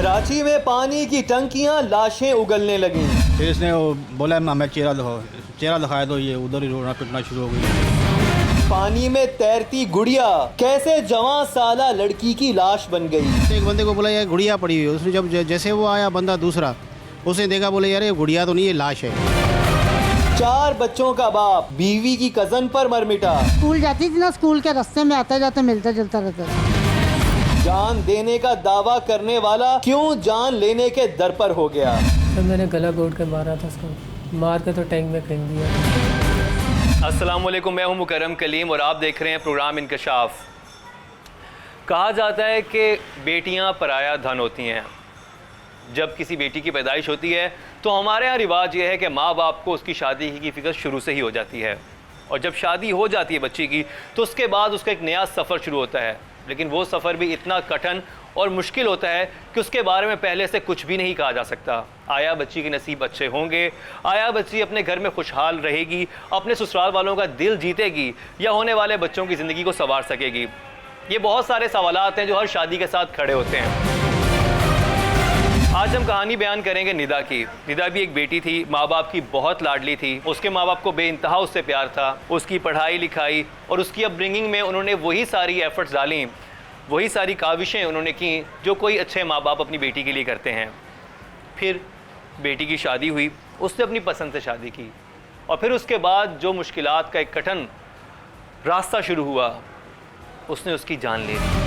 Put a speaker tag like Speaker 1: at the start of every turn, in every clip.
Speaker 1: कराची में पानी की टंकियां लाशें उगलने लगी।
Speaker 2: फिर इसने वो बोला हमें चेहरा दिखाया तो ये उधर ही रोना पिटना शुरू हो गई।
Speaker 1: पानी में तैरती गुड़िया कैसे जवां साला लड़की की लाश बन गई।
Speaker 2: एक बंदे को बोला यार गुड़िया पड़ी हुई है, उसने जब जैसे वो आया बंदा दूसरा, उसने देखा, बोले यार ये गुड़िया तो नहीं, ये लाश है।
Speaker 1: 4 बच्चों का बाप बीवी की कजन पर मर मिटा।
Speaker 3: स्कूल जाती थी ना, स्कूल के रास्ते में आते जाते मिलता जुलता रहता था।
Speaker 1: जान देने का दावा करने वाला क्यों जान लेने के दर पर हो गया।
Speaker 4: तो मैंने गला घोट के मारा था उसको, मार के तो टैंक में फेंक दिया।
Speaker 5: अस्सलाम वालेकुम, मैं हूं मुकर्रम कलीम और आप देख रहे हैं प्रोग्राम इंकशाफ। कहा जाता है कि बेटियां पराया धन होती हैं। जब किसी बेटी की पैदाइश होती है तो हमारे यहाँ रिवाज ये है कि माँ बाप को उसकी शादी की फ़िक्र शुरू से ही हो जाती है, और जब शादी हो जाती है बच्ची की तो उसके बाद उसका एक नया सफ़र शुरू होता है। लेकिन वो सफ़र भी इतना कठिन और मुश्किल होता है कि उसके बारे में पहले से कुछ भी नहीं कहा जा सकता। आया बच्ची के नसीब अच्छे होंगे, आया बच्ची अपने घर में खुशहाल रहेगी, अपने ससुराल वालों का दिल जीतेगी, या होने वाले बच्चों की ज़िंदगी को संवार सकेगी। ये बहुत सारे सवालात हैं जो हर शादी के साथ खड़े होते हैं। आज हम कहानी बयान करेंगे निदा की। निदा भी एक बेटी थी, माँ बाप की बहुत लाडली थी। उसके माँ बाप को बेइंतहा उससे प्यार था। उसकी पढ़ाई लिखाई और उसकी अपब्रिंगिंग में उन्होंने वही सारी एफर्ट्स डाली, वही सारी काविशें उन्होंने की जो कोई अच्छे माँ बाप अपनी बेटी के लिए करते हैं। फिर बेटी की शादी हुई, उसने अपनी पसंद से शादी की, और फिर उसके बाद जो मुश्किलात का एक कठिन रास्ता शुरू हुआ, उसने उसकी जान ले ली।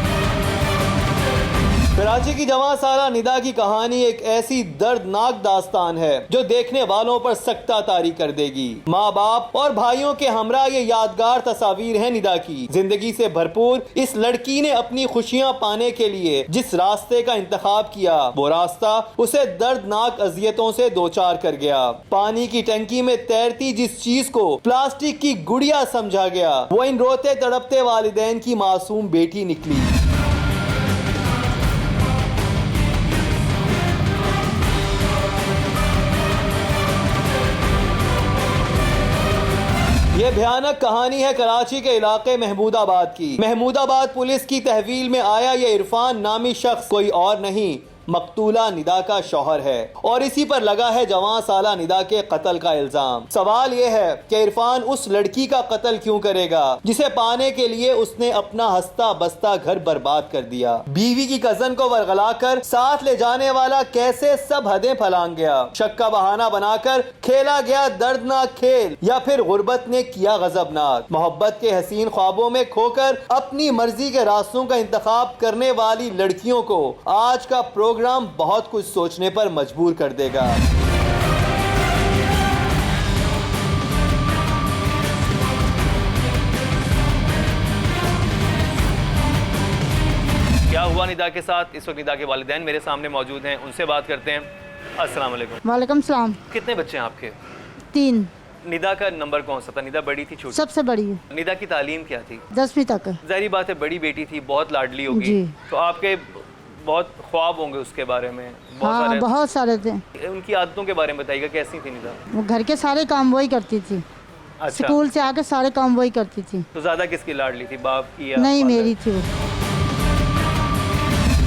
Speaker 1: कराची की जवां साला निदा की कहानी एक ऐसी दर्दनाक दास्तान है जो देखने वालों पर सकता तारी कर देगी। माँ बाप और भाइयों के हमरा ये यादगार तस्वीर है निदा की। जिंदगी से भरपूर इस लड़की ने अपनी खुशियाँ पाने के लिए जिस रास्ते का इंतखाब किया, वो रास्ता उसे दर्दनाक अजियतों से दो चार कर गया। पानी की टंकी में तैरती जिस चीज को प्लास्टिक की गुड़िया समझा गया, वो इन रोते तड़पते वालिदैन की मासूम बेटी निकली। ये भयानक कहानी है कराची के इलाके महमूदाबाद की। महमूदाबाद पुलिस की तहवील में आया ये इरफान नामी शख्स कोई और नहीं, मकतूला निदा का शौहर है, और इसी पर लगा है जवां साला निदा के कत्ल का इल्जाम। सवाल यह है कि इरफान उस लड़की का कत्ल क्यों करेगा जिसे पाने के लिए उसने अपना हंसता बसता घर बर्बाद कर दिया। बीवी की कजन को वरगला कर साथ ले जाने वाला कैसे सब हदें फलांग गया। शक का बहाना बनाकर खेला गया दर्दनाक खेल, या फिर गुर्बत ने किया गजबनाक। मोहब्बत के हसीन ख्वाबों में खोकर अपनी मर्जी के रास्तों का इंतखाब करने वाली लड़कियों को आज का प्रोग्राम बहुत कुछ सोचने पर मजबूर कर देगा।
Speaker 5: क्या हुआ निदा के साथ? इस वक्त निदा के वालिदैन मेरे सामने मौजूद हैं, उनसे बात करते हैं। अस्सलाम वालेकुम।
Speaker 3: वालेकुम सलाम।
Speaker 5: कितने बच्चे हैं आपके?
Speaker 3: 3।
Speaker 5: निदा का नंबर कौन सा था? निदा बड़ी थी छोटी?
Speaker 3: सबसे बड़ी है।
Speaker 5: निदा की तालीम क्या थी?
Speaker 3: 10वीं तक।
Speaker 5: जाहिर बात है बड़ी बेटी थी, बहुत लाडली होगी,
Speaker 3: जी।
Speaker 5: तो आपके बहुत ख्वाब होंगे उसके बारे में।
Speaker 3: हाँ, बहुत सारे थे।
Speaker 5: उनकी आदतों के बारे में बताइएगा, कैसी थी निदा?
Speaker 3: वो घर के सारे काम वही करती थी।
Speaker 5: अच्छा,
Speaker 3: स्कूल से आके सारे काम वही करती थी।
Speaker 5: तो ज्यादा किसकी लाडली थी, बाप की या
Speaker 3: नहीं,
Speaker 5: फादर?
Speaker 3: मेरी थी वो।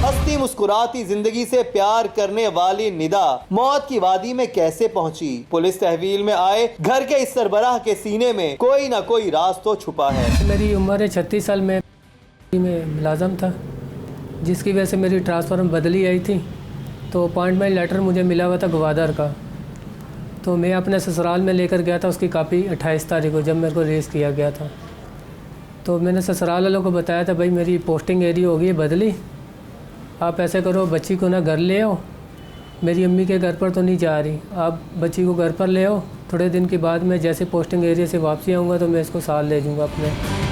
Speaker 1: हंसती मुस्कुराती जिंदगी से प्यार करने वाली निदा मौत की वादी में कैसे पहुंची? पुलिस तहवील में आए घर के इस सरबराह के सीने में कोई ना कोई राज तो छुपा है।
Speaker 4: मेरी उम्र 36 साल में मुलाजम था, जिसकी वजह से मेरी ट्रांसफ़र में बदली आई थी। तो अपॉइंटमेंट लेटर मुझे मिला हुआ था गवादर का, तो मैं अपने ससुराल में लेकर गया था उसकी कापी 28 तारीख को, जब मेरे को रेस किया गया था। तो मैंने ससुराल वालों को बताया था, भाई मेरी पोस्टिंग एरिया हो गई है बदली, आप ऐसे करो बच्ची को ना घर ले आओ, मेरी अम्मी के घर पर तो नहीं जा रही, आप बच्ची को घर पर ले आओ, थोड़े दिन के बाद मैं जैसे पोस्टिंग एरिया से वापसी आऊँगा तो मैं इसको साथ ले जाऊँगा अपने।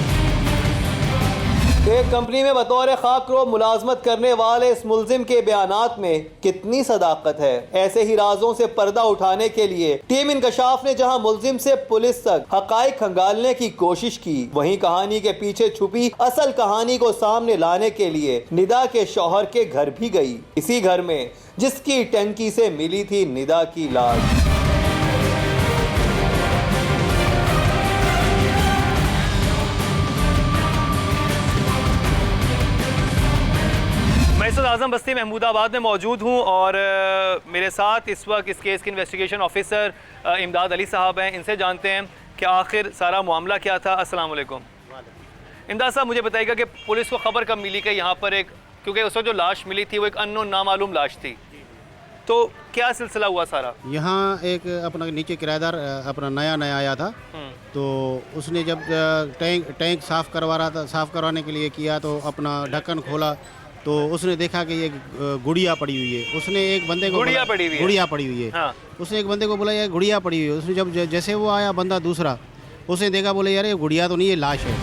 Speaker 1: एक कंपनी में बतौर खाकरो मुलाजमत करने वाले इस मुलजिम के बयानात में कितनी सदाकत है। ऐसे ही राजों से पर्दा उठाने के लिए टीम इंकशाफ ने जहां मुलजिम से पुलिस तक हकाइक खंगालने की कोशिश की, वहीं कहानी के पीछे छुपी असल कहानी को सामने लाने के लिए निदा के शौहर के घर भी गई। इसी घर में जिसकी टंकी से मिली थी निदा की लाश।
Speaker 5: आज़म बस्ती महमूदाबाद में मौजूद हूँ और मेरे साथ इस वक्त इस केस के इन्वेस्टिगेशन ऑफिसर इमदाद अली साहब हैं। इनसे जानते हैं कि आखिर सारा मामला क्या था। अस्सलाम वालेकुम। इमदाद साहब, मुझे बताइएगा कि पुलिस को ख़बर कब मिली कि यहाँ पर एक, क्योंकि उस वक्त जो लाश मिली थी वो एक अननोन नामालूम लाश थी, तो क्या सिलसिला हुआ सारा?
Speaker 2: यहाँ एक अपना नीचे किराएदार अपना नया आया था, तो उसने जब टैंक साफ़ करवाने के लिए किया तो अपना ढक्कन खोला तो उसने देखा कि ये गुड़िया पड़ी हुई है। उसने एक बंदे को गुड़िया पड़ी हुई है।
Speaker 5: हाँ।
Speaker 2: उसने एक बंदे को बोला यार गुड़िया पड़ी हुई है। उसने जब जैसे वो आया बंदा दूसरा, उसने देखा, बोले यार ये गुड़िया तो नहीं, ये लाश है।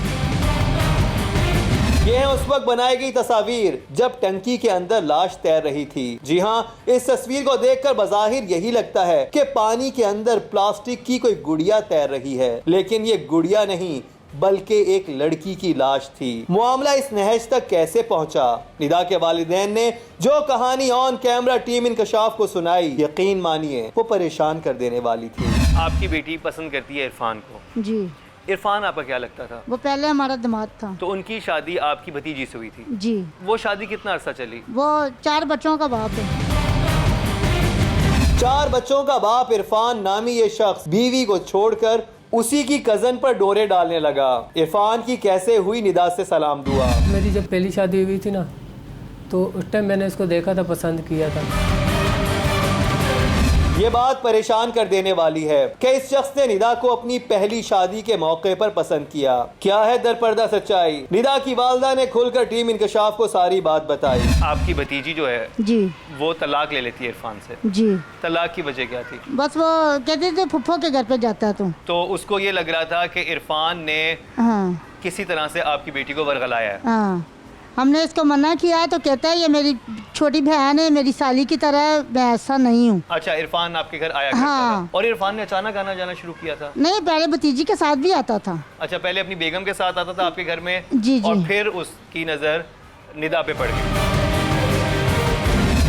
Speaker 1: ये है उस वक्त बनाई गई तस्वीर जब टंकी के अंदर लाश तैर रही थी। जी हाँ, इस तस्वीर को देखकर बज़ाहिर यही लगता है कि पानी के अंदर प्लास्टिक की कोई गुड़िया तैर रही है, लेकिन ये गुड़िया नहीं बल्कि एक लड़की की लाश थी। मामला इस नहज तक कैसे पहुंचा? निदा के वालिदैन ने जो कहानी ऑन कैमरा टीम इंकशाफ को सुनाई, यकीन मानिए वो परेशान कर देने वाली थी।
Speaker 5: आपकी बेटी पसंद करती है इरफान को।
Speaker 3: जी।
Speaker 5: इरफान आपका क्या लगता था?
Speaker 3: वो पहले हमारा दामाद था।
Speaker 5: तो उनकी शादी आपकी भतीजी से हुई थी?
Speaker 3: जी।
Speaker 5: वो शादी कितना अरसा चली?
Speaker 3: वो 4 बच्चों का बाप है।
Speaker 1: 4 बच्चों का बाप इरफान नामी ये शख्स बीवी को छोड़कर उसी की कजन पर डोरे डालने लगा। इरफान की कैसे हुई निदा से सलाम दुआ।
Speaker 4: मेरी जब पहली शादी हुई थी ना, तो उस टाइम मैंने इसको देखा था, पसंद किया था।
Speaker 1: ये बात परेशान कर देने वाली है कि इस शख्स ने निदा को अपनी पहली शादी के मौके पर पसंद किया। क्या है दरपर्दा सच्चाई? निदा की वालदा ने खुलकर टीम इंकशाफ को सारी बात बताई।
Speaker 5: आपकी भतीजी जो है
Speaker 3: जी,
Speaker 5: वो तलाक ले लेती है इरफान से।
Speaker 3: जी।
Speaker 5: तलाक की वजह क्या थी?
Speaker 3: बस वो कहते थे फुफ्फो के घर पे जाता है
Speaker 5: तो उसको ये लग रहा था कि इरफान ने
Speaker 3: हाँ,
Speaker 5: किसी तरह से आपकी बेटी को वरगलाया है।
Speaker 3: हाँ। हमने इसको मना किया तो कहता है ये मेरी छोटी बहन है, मेरी साली की तरह, मैं ऐसा नहीं हूँ।
Speaker 5: अच्छा, इरफान आपके घर आया करता
Speaker 3: हाँ।
Speaker 5: था और इरफान ने अचानक आना जाना शुरू किया था?
Speaker 3: नहीं, पहले भतीजी के साथ भी आता था।
Speaker 5: अच्छा, पहले अपनी बेगम के साथ आता था आपके घर में।
Speaker 3: जी, जी।
Speaker 5: और फिर उसकी नज़र निदा पे पड़ गई।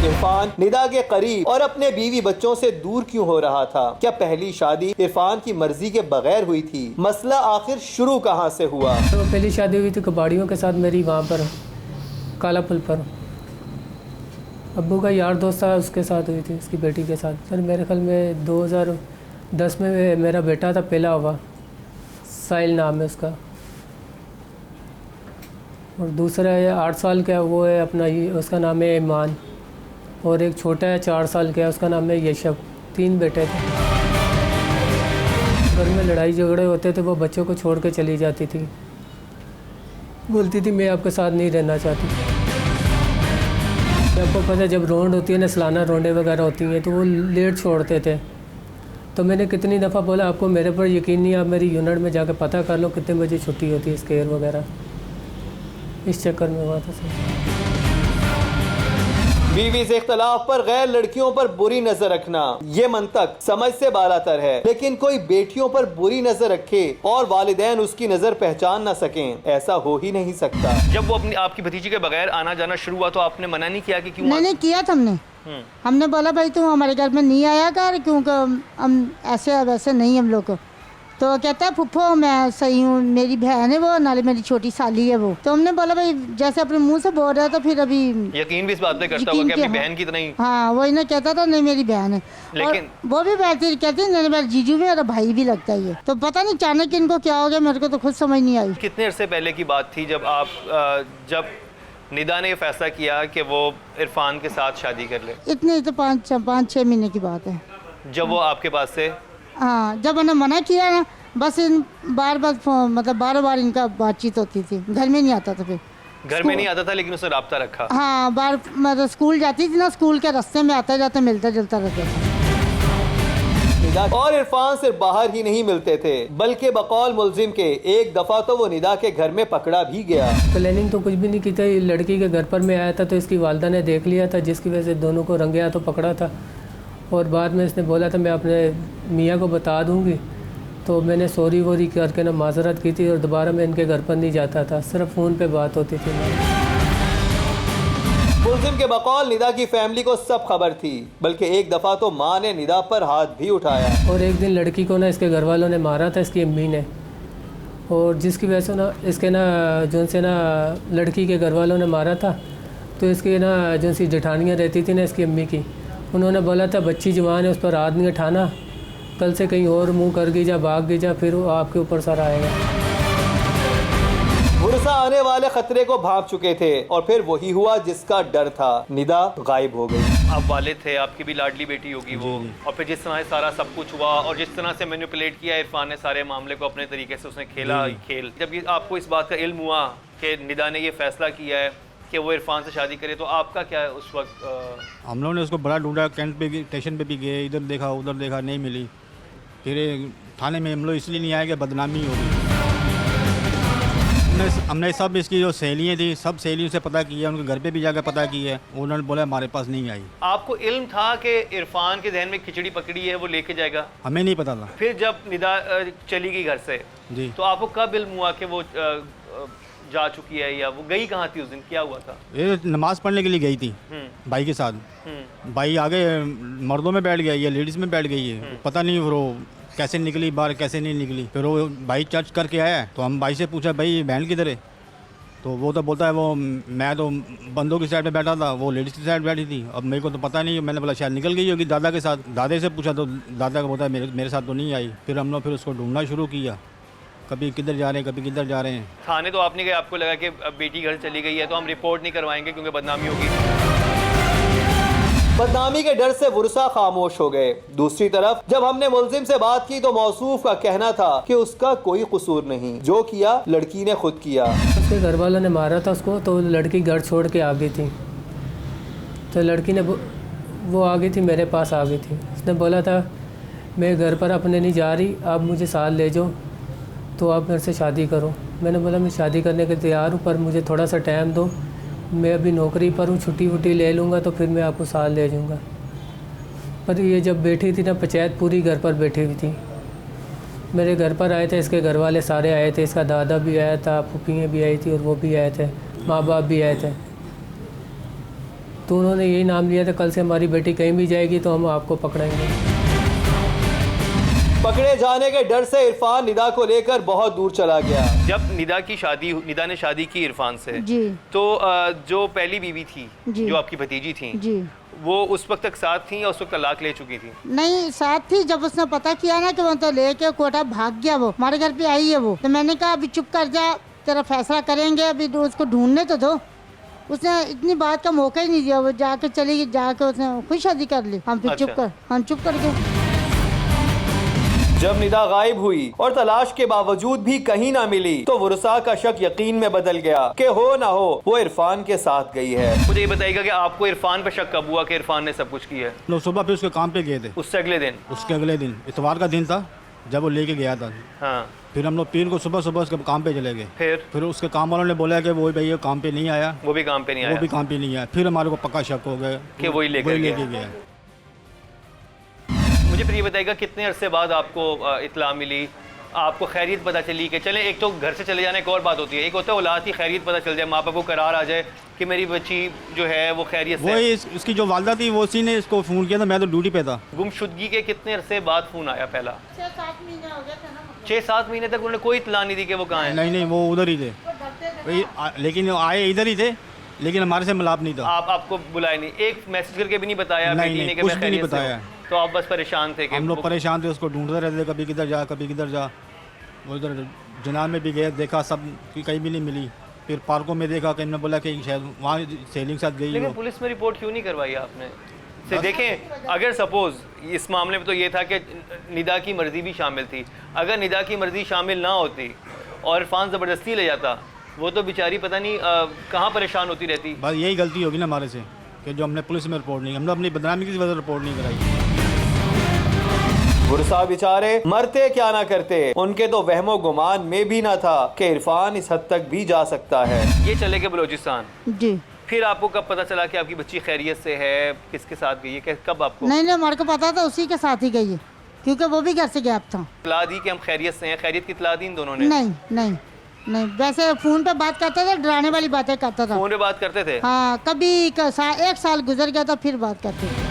Speaker 1: इरफान निदा के करीब और अपने बीवी बच्चों से दूर क्यों हो रहा था? क्या पहली शादी इरफान की मर्जी के बगैर हुई थी? मसला आखिर शुरू कहाँ से हुआ?
Speaker 4: तो पहली शादी हुई थी कबाड़ियों के साथ मेरी, वहाँ पर काला पुल पर। अब्बू का यार दोस्त था, उसके साथ हुई थी, उसकी बेटी के साथ। सर मेरे ख्याल में 2010 में मेरा बेटा था पहला हुआ, साहिल नाम है उसका। और दूसरा है 8 साल का, वो है अपना, उसका नाम है ईमान। और एक छोटा है 4 साल का, उसका नाम है यशब। 3 बेटे थे। घर में लड़ाई झगड़े होते थे, वो बच्चों को छोड़ के चली जाती थी, बोलती थी मैं आपके साथ नहीं रहना चाहती। आपको पता है जब रोंड होती है ना, सालाना रोंडें वगैरह होती हैं, तो वो लेट छोड़ते थे। तो मैंने कितनी दफ़ा बोला आपको मेरे पर यकीन नहीं, आप मेरी यूनिट में जाकर पता कर लो कितने बजे छुट्टी होती है, स्केयर वगैरह। इस चक्कर में हुआ था सर।
Speaker 1: बीवी से इख्तलाफ पर गैर लड़कियों पर बुरी नजर रखना, ये मंतक समझ से बालातर है, लेकिन कोई बेटियों पर बुरी नजर रखे और वालिदैन उसकी नजर पहचान ना सकें, ऐसा हो ही नहीं सकता।
Speaker 5: जब वो अपनी आपकी भतीजी के बगैर आना जाना शुरू हुआ तो आपने मना नहीं किया कि क्यों?
Speaker 3: नहीं किया था हमने बोला भाई तुम हमारे घर में नहीं आया कर, क्योंकि हम ऐसे वैसे नहीं हम लोग। तो कहता है फुफ्फो मैं सही हूँ, मेरी बहन है वो, नाले मेरी छोटी साली है वो। तो हमने बोला भाई जैसे अपने मुंह से बोल रहा है तो फिर अभी
Speaker 5: यकीन भी इस बात पे करता होगा कि अपनी बहन की तरह ही।
Speaker 3: हाँ, वो इन्हें कहता था नहीं मेरी बहन है,
Speaker 5: लेकिन
Speaker 3: वो भी कहती नहीं मेरा जीजू भी, मेरा भाई भी लगता है ये। तो पता नहीं अचानक इनको क्या हो गया, मेरे को तो खुद समझ नहीं आई।
Speaker 5: कितने अरसे पहले की बात थी जब निदा ने ये फैसला किया कि वो इरफान के साथ शादी कर ले?
Speaker 3: इतने तो 5-6 महीने की बात है।
Speaker 5: जब वो आपके पास से,
Speaker 3: हाँ, जब मैंने मना किया ना, बस इन बार बार इनका बातचीत होती थी, घर में नहीं आता था। फिर
Speaker 5: घर में नहीं आता था लेकिन उससे रब्ता रखा।
Speaker 3: हाँ, मतलब स्कूल जाती थी ना, स्कूल के रास्ते में आते जाते मिलता जुलता रहता था।
Speaker 1: निदा और इरफान सिर्फ बाहर ही नहीं मिलते थे, बल्कि बकौल मुलजिम के एक दफा तो वो निदा के घर में पकड़ा भी गया।
Speaker 4: प्लानिंग तो कुछ भी नहीं की थी, लड़की के घर पर मैं आया था तो इसकी वालदा ने देख लिया था, जिसकी वजह से दोनों को रंगे हाथों पकड़ा था। और बाद में इसने बोला था मैं अपने मियाँ को बता दूँगी, तो मैंने सॉरी वोरी करके ना माजरत की थी और दोबारा मैं इनके घर पर नहीं जाता था, सिर्फ फ़ोन पे बात होती थी।
Speaker 1: मुलजिम के बकौल निदा की फैमिली को सब खबर थी, बल्कि एक दफ़ा तो माँ ने निदा पर हाथ भी उठाया।
Speaker 4: और एक दिन लड़की को ना इसके घर वालों ने मारा था, इसकी अम्मी ने, और जिसकी वजह से ना इसके ना जो से ना लड़की के घर वालों ने मारा था, तो इसकी ना एजेंसी जेठानियाँ रहती थी ना इसकी अम्मी की, उन्होंने बोला था बच्ची जवान है, उस पर हाथ नहीं उठाना, कल से कहीं और मुंह कर गई जा, भाग गई जा, फिर वो आपके ऊपर सर आएगा।
Speaker 1: बुरसा आने वाले खतरे को भांप चुके थे और फिर वही हुआ जिसका डर था, निदा गायब हो गई।
Speaker 5: आप वालिद थे, आपकी भी लाडली बेटी होगी वो, और फिर जिस तरह से सारा सब कुछ हुआ और जिस तरह से मैनिपुलेट किया इरफान ने सारे मामले को अपने तरीके से उसने खेला खेल, जब ये आपको इस बात का इल्म हुआ कि निदा ने ये फैसला किया है कि वो इरफान से शादी करे, तो आपका क्या है उस वक्त? हम
Speaker 2: लोगों ने उसको बड़ा ढूंढा, कैंट पे भी, स्टेशन पे भी गए, इधर देखा उधर देखा, नहीं मिली। फिर थाने में हम लोग इसलिए नहीं आए कि बदनामी होगी। हमने सब इसकी जो सहेलियाँ थी, सब सहेलियों से पता किया, उनके घर पे भी जाकर पता किया, उन्होंने बोला हमारे पास नहीं आई।
Speaker 5: आपको इल्म था कि इरफान के जहन में खिचड़ी पकड़ी है, वो लेके जाएगा?
Speaker 2: हमें नहीं पता था।
Speaker 5: फिर जब निदा चली गई घर से
Speaker 2: जी,
Speaker 5: तो आपको कब इल्म हुआ कि वो जा चुकी है, या वो गई कहाँ थी उस दिन, क्या हुआ था?
Speaker 2: ये नमाज पढ़ने के लिए गई थी भाई के साथ। भाई आगे मर्दों में बैठ गया, ये लेडीज़ में बैठ गई है, पता नहीं वो कैसे निकली बाहर, कैसे नहीं निकली। फिर वो भाई चर्च करके आया तो हम भाई से पूछा भाई बहन किधर है, तो वो तो बोलता है वो मैं तो बंदों की साइड पे बैठा था, वो लेडीज़ की साइड बैठी थी, अब मेरे को तो पता नहीं। मैंने बोला शायद निकल गई होगी दादा के साथ। दादे से पूछा तो दादा का बोलता है मेरे साथ तो नहीं आई। फिर हम लोग फिर उसको ढूंढना शुरू किया, कभी किधर जा रहे हैं, कभी किधर जा रहे हैं।
Speaker 5: थाने तो आपने गए, आपको लगा कि बेटी घर चली गई है तो हम रिपोर्ट नहीं करवाएंगे क्योंकि बदनामी होगी।
Speaker 1: बदनामी के डर से बुरसा खामोश हो गए। दूसरी तरफ जब हमने मुलजिम से बात की तो मौसूफ का कहना था कि उसका कोई कसूर नहीं, जो किया लड़की ने खुद किया।
Speaker 4: उसके घर वालों ने मारा था उसको, तो लड़की घर छोड़ के आ गई थी, तो लड़की ने वो आ गई थी, मेरे पास आ गई थी। उसने बोला था मैं घर पर अपने नहीं जा रही, आप मुझे साथ ले जाओ, तो आप मेरे से शादी करो। मैंने बोला मैं शादी करने के तैयार हूँ, पर मुझे थोड़ा सा टाइम दो, मैं अभी नौकरी पर हूँ, छुट्टी वुट्टी ले लूँगा तो फिर मैं आपको साथ ले जाऊँगा। पर ये जब बैठी थी ना, पंचायत पूरी घर पर बैठी हुई थी। मेरे घर पर आए थे, इसके घर वाले सारे आए थे, इसका दादा भी आया था, फूफियाँ भी आई थी और वो भी आए थे, माँ बाप भी आए थे। तो उन्होंने यही नाम लिया था कल से हमारी बेटी कहीं भी जाएगी तो हम आपको पकड़ेंगे।
Speaker 1: पकड़े जाने के डर से इरफान निदा को लेकर बहुत दूर चला गया।
Speaker 5: जब निदा ने शादी की इरफान से
Speaker 3: जी,
Speaker 5: तो जो पहली बीवी थी
Speaker 3: जी,
Speaker 5: जो आपकी भतीजी थी
Speaker 3: जी,
Speaker 5: वो उस वक्त तक साथ थी या उस वक्त तलाक ले चुकी थी?
Speaker 3: नहीं साथ थी। जब उसने पता किया ना कि वो तो लेके कोटा भाग गया, वो हमारे घर पे आई है वो, तो मैंने कहा अभी चुप कर जा, तेरा फैसला करेंगे, अभी उसको ढूंढने तो दो। उसने इतनी बात का मौका ही नहीं दिया, वो जाके चली गई, जाके उसने खुद शादी कर ली। हम फिर चुप कर गए।
Speaker 1: जब निदा गायब हुई और तलाश के बावजूद भी कहीं ना मिली तो बुरसा का शक यकीन में बदल गया कि हो ना हो वो इरफान के साथ गई है।
Speaker 5: मुझे ये बताइएगा कि आपको इरफान पर शक कब हुआ कि इरफान ने सब कुछ किया है?
Speaker 2: लोग सुबह फिर उसके काम पे गए थे,
Speaker 5: उससे अगले दिन?
Speaker 2: उसके अगले दिन इतवार का दिन था जब वो लेके गया था।
Speaker 5: हाँ,
Speaker 2: फिर हम लोग पीर को सुबह सुबह उसके काम पे चले गए।
Speaker 5: फिर
Speaker 2: उसके काम वालों ने बोला कि वो भैया काम पे नहीं आया,
Speaker 5: वो भी काम पे नहीं आया।
Speaker 2: फिर हमारे को पक्का शक हो गया
Speaker 5: कि वही लेके गया। मुझे फिर ये बताइएगा कितने अरसे बाद आपको इत्तला मिली, आपको खैरियत पता चली? कि चले एक तो घर से चले जाने एक और बात होती है, एक होता है औलाद की खैरियत पता चल जाए, माँ बाप को करार आ जाए कि मेरी बच्ची जो है वो खैरियत से है।
Speaker 2: उसकी जो वालदा थी वो उसी ने इसको फ़ोन किया था, मैं तो ड्यूटी पे था।
Speaker 5: गुमशुदगी के कितने अरसे बाद फ़ोन आया पहला?
Speaker 3: 6-7 महीने हो गए थे ना।
Speaker 5: 6-7 महीने तक उन्होंने कोई इत्तला नहीं दी कि वो कहाँ है?
Speaker 2: नहीं, वो उधर ही थे, लेकिन आए इधर ही थे, लेकिन हमारे से मिलाप नहीं था।
Speaker 5: आपको बुलाया नहीं, एक मैसेज करके भी नहीं बताया?
Speaker 2: नहीं, कुछ भी नहीं बताया।
Speaker 5: तो आप बस परेशान थे?
Speaker 2: हम लोग परेशान थे, उसको ढूंढते रहते, कभी किधर जा कभी किधर जा। वो इधर जनाब में भी गए, देखा सब कहीं भी नहीं मिली। फिर पार्कों में देखा, कहीं ने बोला कि शायद वहाँ सहेलियों के साथ गई।
Speaker 5: लेकिन पुलिस में रिपोर्ट क्यों नहीं करवाई आपने? से देखें, अगर सपोज इस मामले में तो ये था कि निदा की मर्जी भी शामिल थी, अगर निदा की मर्जी शामिल ना होती और इरफान ज़बरदस्ती ले जाता, वो तो बेचारी पता नहीं कहाँ परेशान होती रहती।
Speaker 2: बस यही गलती होगी ना हमारे से कि जो हमने पुलिस में रिपोर्ट नहीं, हमने अपनी बदनामी की वजह रिपोर्ट नहीं कराई।
Speaker 1: बुरसा बेचारे मरते क्या ना करते, उनके तो वहमो गुमान में भी ना था कि इरफान इस हद तक भी जा सकता है।
Speaker 5: ये चले गए बलोचिस्तान।
Speaker 3: जी।
Speaker 5: फिर आपको कब पता चला कि आपकी बच्ची खैरियत से है? किसके साथ गई है? कब आपको?
Speaker 3: नहीं, हमारे को पता था उसी के साथ ही गई है, क्योंकि वो भी घर से गैप था।
Speaker 5: इत्तला दी कि हम खैरियत से हैं? खैरियत की इत्तला दी इन दोनों ने?
Speaker 3: नहीं, वैसे फोन पे बात करता था, डराने वाली बातें करता था।
Speaker 5: फोन पे बात करते थे?
Speaker 3: हाँ, कभी 1 साल गुजर गया था, फिर बात करते थे।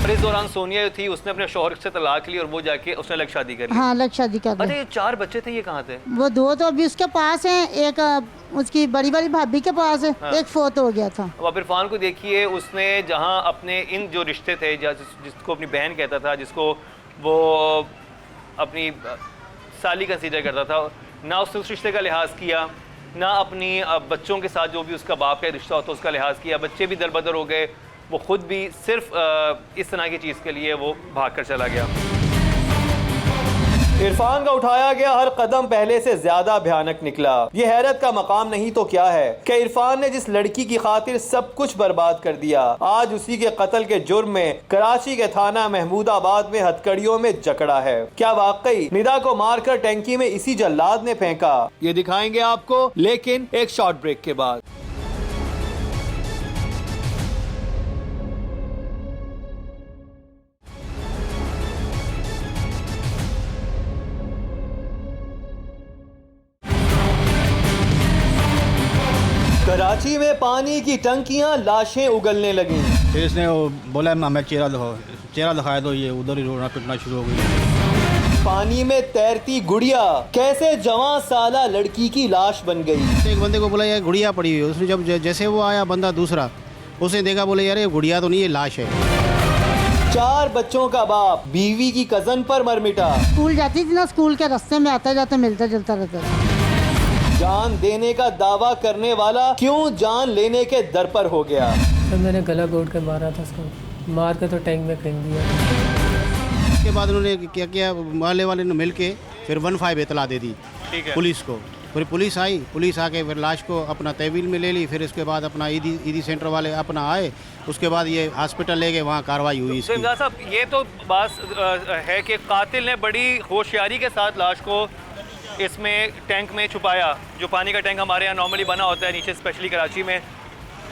Speaker 5: और इस दौरान सोनिया जो थी उसने अपने शौहर से तलाक ली और वो जाके उसने अलग शादी कर ली।
Speaker 3: हाँ, अलग शादी कर
Speaker 5: अच्छा,
Speaker 3: ली।
Speaker 5: ये 4 बच्चे थे, ये कहाँ थे?
Speaker 3: वो 2 तो अभी उसके पास हैं, एक उसकी बड़ी वाली भाभी के पास है,
Speaker 5: हाँ।
Speaker 3: एक फोत हो गया था।
Speaker 5: अब आप इरफान को देखिए, उसने जहाँ अपने इन जो रिश्ते थे, जिसको अपनी बहन कहता था, जिसको वो अपनी साली कंसीडर करता था, ना उसने उस रिश्ते का लिहाज किया, ना अपनी बच्चों के साथ जो भी उसका बाप का रिश्ता होता उसका लिहाज किया। बच्चे भी दरबदर हो गए, वो खुद भी सिर्फ इस तरह की चीज़ के लिए वो भाग कर चला गया।
Speaker 1: इरफान का उठाया गया हर कदम पहले से ज्यादा भयानक निकला। ये हैरत का मकाम नहीं तो क्या है कि इरफान ने जिस लड़की की खातिर सब कुछ बर्बाद कर दिया, आज उसी के कत्ल के जुर्म में कराची के थाना महमूदाबाद में हथकड़ियों में जकड़ा है। क्या वाकई निदा को मारकर टैंकी में इसी जल्लाद ने फेंका? ये दिखाएंगे आपको, लेकिन एक शॉर्ट ब्रेक के बाद। कराची में पानी की टंकियां लाशें उगलने लगी।
Speaker 2: फिर इसने वो बोला हमें चेहरा दिखाया, तो ये उधर ही रोना पिटना शुरू हो गई।
Speaker 1: पानी में तैरती गुड़िया कैसे जवां साला लड़की की लाश बन गई।
Speaker 2: एक बंदे को बोला यार गुड़िया पड़ी हुई है, उसने जब जैसे वो आया बंदा दूसरा, उसने देखा, बोले यार ये गुड़िया तो नहीं, ये लाश है।
Speaker 1: 4 बच्चों का बाप बीवी की कजन पर मर मिटा।
Speaker 3: स्कूल जाती थी ना, स्कूल के रास्ते में आता जाता मिलता जुलता रहता था।
Speaker 1: जान देने का दावा करने वाला क्यों जान लेने के दर पर हो गया।
Speaker 4: तो मैंने गला घोट के मारा था उसको, मार के तो टैंक में फेंक दिया।
Speaker 2: उसके बाद उन्होंने क्या किया, मोहल्ले वाले ने मिल के फिर 15 इतला दे दी पुलिस को। फिर पुलिस आई, पुलिस आके फिर लाश को अपना तहवील में ले ली। फिर उसके बाद अपना ईदी सेंटर वाले अपना आए, उसके बाद ये हॉस्पिटल ले गए, वहाँ कार्रवाई हुई
Speaker 5: तो
Speaker 2: इसकी।
Speaker 5: इमरान साहब, ये तो बात है कि कातिल ने बड़ी होशियारी के साथ लाश को इसमें टैंक में छुपाया, जो पानी का टैंक हमारे यहाँ नॉर्मली बना होता है नीचे, स्पेशली कराची में।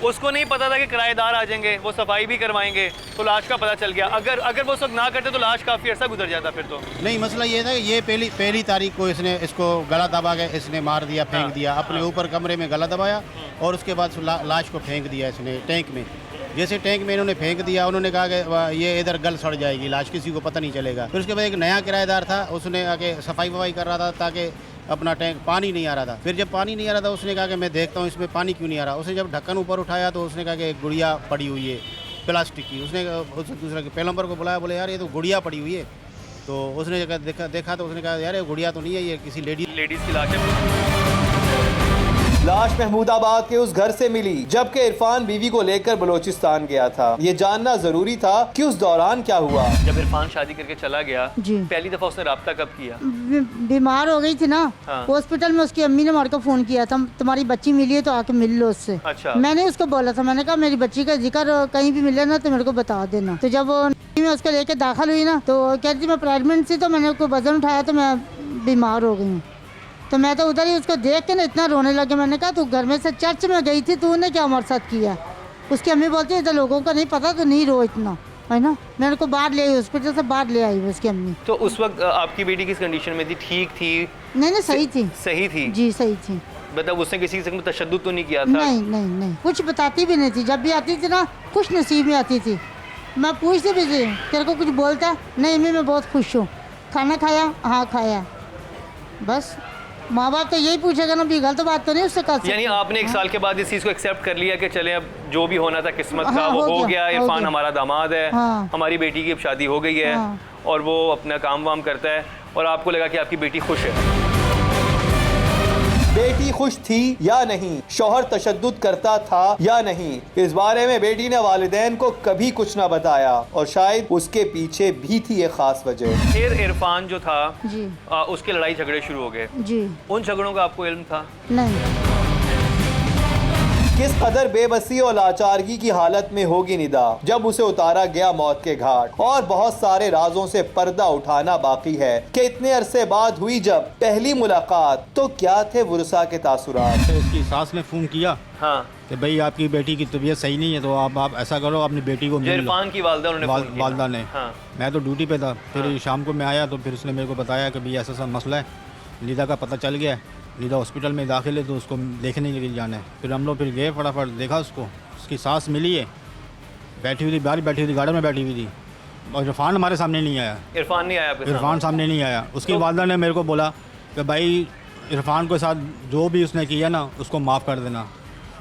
Speaker 5: उसको नहीं पता था कि किराएदार आ जाएंगे, वो सफाई भी करवाएंगे, तो लाश का पता चल गया। अगर वो उस वक्त ना करते तो लाश काफ़ी अर्सा गुजर जाता फिर तो।
Speaker 2: नहीं, मसला ये था कि ये पहली तारीख को इसको गला दबा के इसने मार दिया, फेंक दिया अपने ऊपर कमरे में, गला दबाया और उसके बाद लाश को फेंक दिया इसने टैंक में। जैसे टैंक में इन्होंने फेंक दिया, उन्होंने कहा कि ये इधर गल सड़ जाएगी लाश, किसी को पता नहीं चलेगा। फिर उसके बाद एक नया किराएदार था, उसने आके सफाई वफाई कर रहा था ताकि अपना टैंक, पानी नहीं आ रहा था। फिर जब पानी नहीं आ रहा था, उसने कहा कि मैं देखता हूँ इसमें पानी क्यों नहीं आ रहा। उसने जब ढक्कन ऊपर उठाया तो उसने कहा कि एक गुड़िया पड़ी हुई है प्लास्टिक की। उसने दूसरा प्लम्बर को बुलाया, बोले यार ये तो गुड़िया पड़ी हुई है। तो उसने देखा तो उसने कहा यार ये गुड़िया तो नहीं है, ये किसी
Speaker 5: लेडीज़ की लाश है।
Speaker 1: लाश महमूदाबाद के उस घर से मिली जबकि इरफान बीवी को लेकर बलोचिस्तान गया था। ये जानना जरूरी था कि उस दौरान क्या हुआ।
Speaker 5: जब इरफान शादी करके चला गया,
Speaker 3: जी।
Speaker 5: पहली दफ़ा उसने राब्ता कब किया?
Speaker 3: बीमार हो गई थी ना,
Speaker 5: हाँ।
Speaker 3: हॉस्पिटल में उसकी अम्मी ने मार को फ़ोन किया था, तुम्हारी बच्ची मिली है तो आके मिल लो उससे।
Speaker 5: अच्छा।
Speaker 3: मैंने उसको बोला था, मैंने कहा मेरी बच्ची का जिक्र कहीं भी मिले ना तो मेरे को बता देना। तो जब वो मैं उसको लेके दाखिल हुई ना, तो कहती थी मैं प्रेगनेंट थी, तो मैंने उसको वजन उठाया तो मैं बीमार हो गई हूँ। तो मैं तो उधर ही उसको देख के ना इतना रोने लगे। मैंने कहा तू घर में से चर्च में गई थी, तूने क्या हमारे साथ किया? उसकी अम्मी बोलती है इधर लोगों को नहीं पता, तो नहीं रो इतना, है ना। मैंने को बाहर ले आई, हॉस्पिटल से बाहर ले आई उसकी अम्मी।
Speaker 5: तो उस वक्त आपकी बेटी किस कंडीशन में थी? ठीक थी?
Speaker 3: नहीं, सही थी।
Speaker 5: सही थी?
Speaker 3: जी सही थी।
Speaker 5: मतलब उसने किसी किस्म का तशद्दुद तो नहीं किया था?
Speaker 3: नहीं, कुछ बताती भी नहीं थी। जब भी आती थी ना, खुश नसीब में आती थी। मैं पूछती भी थी तेरे को कुछ बोलता? नहीं अम्मी मैं बहुत खुश हूँ। खाना खाया? हाँ खाया। बस माँ बाप तो यही पूछेगा ना, भी गलत बात तो नहीं उससे कर सकते।
Speaker 5: यानी आपने 1 साल के बाद इस चीज़ को एक्सेप्ट कर लिया कि चले अब जो भी होना था किस्मत का,
Speaker 3: हाँ,
Speaker 5: वो हो
Speaker 3: हो
Speaker 5: गया।
Speaker 3: गया।
Speaker 5: इरफान हमारा दामाद है,
Speaker 3: हाँ।
Speaker 5: हमारी बेटी की अब शादी हो गई है,
Speaker 3: हाँ।
Speaker 5: और वो अपना काम वाम करता है, और आपको लगा कि आपकी बेटी खुश है।
Speaker 1: बेटी खुश थी या नहीं, शौहर तशद्दुद करता था या नहीं, इस बारे में बेटी ने वालिदैन को कभी कुछ ना बताया, और शायद उसके पीछे भी थी एक खास वजह।
Speaker 5: फिर इरफान जो था
Speaker 3: जी।
Speaker 5: उसके लड़ाई झगड़े शुरू हो गए।
Speaker 3: जी।
Speaker 5: उन झगड़ों का आपको इल्म था?
Speaker 3: नहीं।
Speaker 1: किस कदर बेबसी और लाचारगी की हालत में होगी निदा जब उसे उतारा गया मौत के घाट, और बहुत सारे राजों से पर्दा उठाना बाकी है कि इतने अरसे बाद हुई जब पहली मुलाकात, तो क्या थे वुरसा के तासुरात।
Speaker 2: इसकी सास ने फ़ोन किया
Speaker 5: हाँ।
Speaker 2: कि भाई आपकी बेटी की तबीयत सही नहीं है, तो आप ऐसा करो अपनी बेटी को
Speaker 5: जो
Speaker 2: मिल लो।
Speaker 5: इरफान की वालदा उन्होंने फ़ोन किया।
Speaker 2: वालदा ने।
Speaker 5: हाँ।
Speaker 2: मैं तो ड्यूटी पे था। फिर
Speaker 5: हाँ।
Speaker 2: शाम को मैं आया तो फिर उसने मेरे को बताया कि भाई ऐसा मसला है, लीदा का पता चल गया है, लीदा हॉस्पिटल में दाखिल है, तो उसको देखने के लिए जाना है। फिर हम लोग फिर गए, फटाफट देखा उसको, उसकी सांस मिली है, बैठी हुई थी, बाहर बैठी हुई थी, गार्डन में बैठी हुई थी। और इरफान हमारे सामने नहीं आया।
Speaker 5: इरफान नहीं आया आपके सामने?
Speaker 2: इरफान सामने नहीं आया। उसकी
Speaker 5: तो-
Speaker 2: वालदा ने मेरे को बोला कि भाई इरफान के साथ जो भी उसने किया ना उसको माफ़ कर देना,